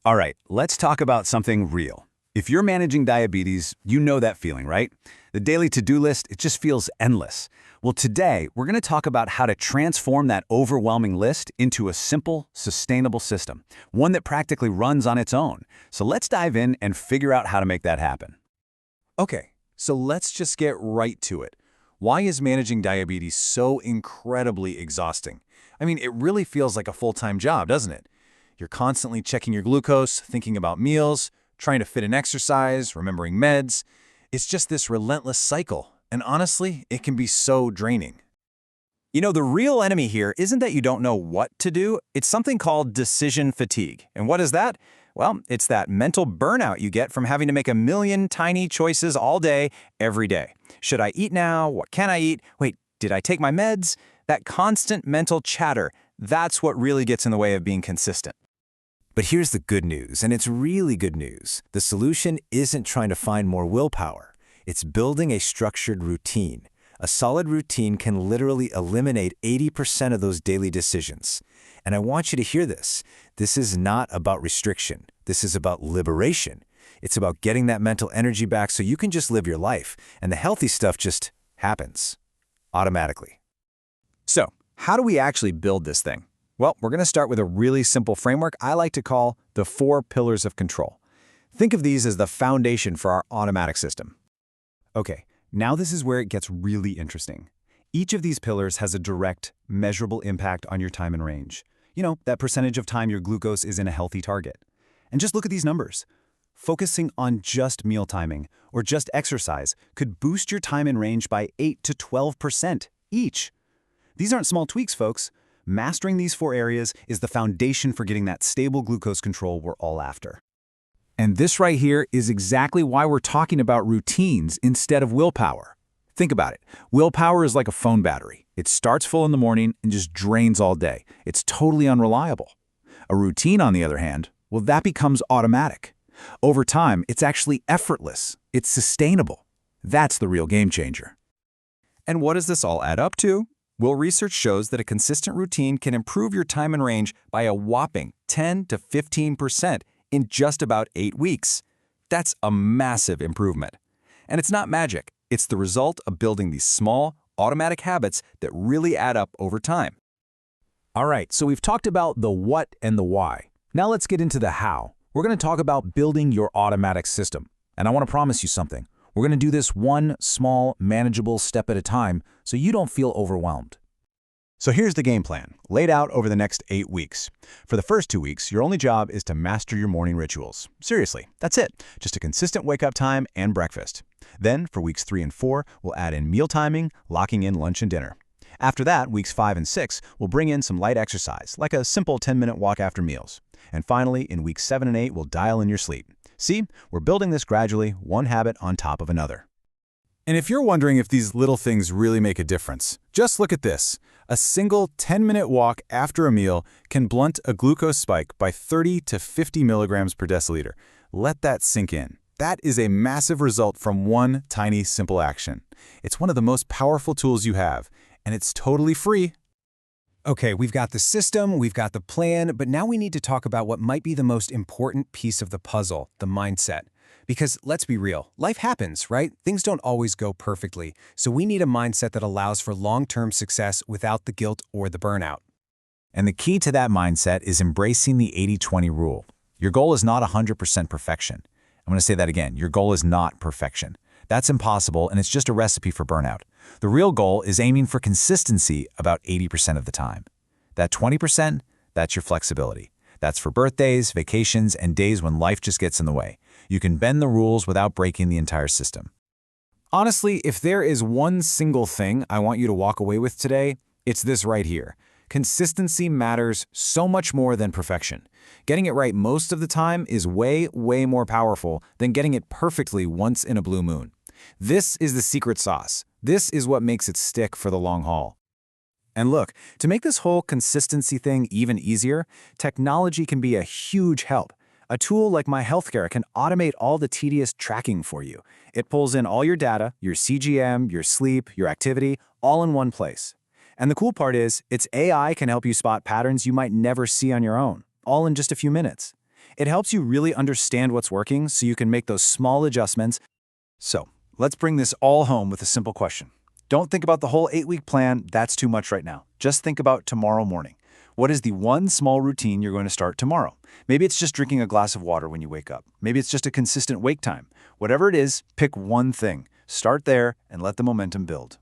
All right, let's talk about something real. If you're managing diabetes, you know that feeling, right? The daily to-do list, it just feels endless. Well, today, we're going to talk about how to transform that overwhelming list into a simple, sustainable system, one that practically runs on its own. So let's dive in and figure out how to make that happen. Okay, so let's just get right to it. Why is managing diabetes so incredibly exhausting? I mean, it really feels like a full-time job, doesn't it? You're constantly checking your glucose, thinking about meals, trying to fit in exercise, remembering meds. It's just this relentless cycle, and honestly, it can be so draining. You know, the real enemy here isn't that you don't know what to do, it's something called decision fatigue. And what is that? Well, it's that mental burnout you get from having to make a million tiny choices all day, every day. Should I eat now? What can I eat? Wait, did I take my meds? That constant mental chatter, that's what really gets in the way of being consistent. But here's the good news, and it's really good news. The solution isn't trying to find more willpower. It's building a structured routine. A solid routine can literally eliminate 80% of those daily decisions. And I want you to hear this. This is not about restriction. This is about liberation. It's about getting that mental energy back so you can just live your life, and the healthy stuff just happens automatically. So, how do we actually build this thing? Well, we're going to start with a really simple framework I like to call the 4 pillars of control. Think of these as the foundation for our automatic system. Okay, now this is where it gets really interesting. Each of these pillars has a direct, measurable impact on your time and range. You know, that percentage of time your glucose is in a healthy target. And just look at these numbers. Focusing on just meal timing or just exercise could boost your time and range by 8 to 12% each. These aren't small tweaks, folks. Mastering these 4 areas is the foundation for getting that stable glucose control we're all after. And this right here is exactly why we're talking about routines instead of willpower. Think about it. Willpower is like a phone battery. It starts full in the morning and just drains all day. It's totally unreliable. A routine, on the other hand, well, that becomes automatic. Over time, it's actually effortless. It's sustainable. That's the real game changer. And what does this all add up to? Well, research shows that a consistent routine can improve your time and range by a whopping 10 to 15% in just about 8 weeks. That's a massive improvement. And it's not magic. It's the result of building these small, automatic habits that really add up over time. All right, so we've talked about the what and the why. Now let's get into the how. We're going to talk about building your automatic system. And I want to promise you something. We're going to do this one small, manageable step at a time so you don't feel overwhelmed. So here's the game plan, laid out over the next 8 weeks. For the first 2 weeks, your only job is to master your morning rituals. Seriously, that's it. Just a consistent wake-up time and breakfast. Then, for weeks 3 and 4, we'll add in meal timing, locking in lunch and dinner. After that, weeks 5 and 6, we'll bring in some light exercise, like a simple 10-minute walk after meals. And finally, in weeks 7 and 8, we'll dial in your sleep. See, we're building this gradually, one habit on top of another. And if you're wondering if these little things really make a difference, just look at this. A single 10-minute walk after a meal can blunt a glucose spike by 30 to 50 milligrams per deciliter. Let that sink in. That is a massive result from one tiny, simple action. It's one of the most powerful tools you have, and it's totally free. Okay, we've got the system, we've got the plan, but now we need to talk about what might be the most important piece of the puzzle, the mindset. Because let's be real, life happens, right? Things don't always go perfectly, so we need a mindset that allows for long-term success without the guilt or the burnout. And the key to that mindset is embracing the 80-20 rule. Your goal is not 100% perfection. I'm going to say that again. Your goal is not perfection. That's impossible, and it's just a recipe for burnout. The real goal is aiming for consistency about 80% of the time. That 20%, that's your flexibility. That's for birthdays, vacations, and days when life just gets in the way. You can bend the rules without breaking the entire system. Honestly, if there is one single thing I want you to walk away with today, it's this right here. Consistency matters so much more than perfection. Getting it right most of the time is way, way more powerful than getting it perfectly once in a blue moon. This is the secret sauce. This is what makes it stick for the long haul. And look, to make this whole consistency thing even easier, technology can be a huge help. A tool like my Health Gheware can automate all the tedious tracking for you. It pulls in all your data, your CGM, your sleep, your activity, all in one place. And the cool part is, its AI can help you spot patterns you might never see on your own, all in just a few minutes. It helps you really understand what's working so you can make those small adjustments. So, let's bring this all home with a simple question. Don't think about the whole 8-week plan, that's too much right now. Just think about tomorrow morning. What is the one small routine you're going to start tomorrow? Maybe it's just drinking a glass of water when you wake up. Maybe it's just a consistent wake time. Whatever it is, pick one thing. Start there and let the momentum build.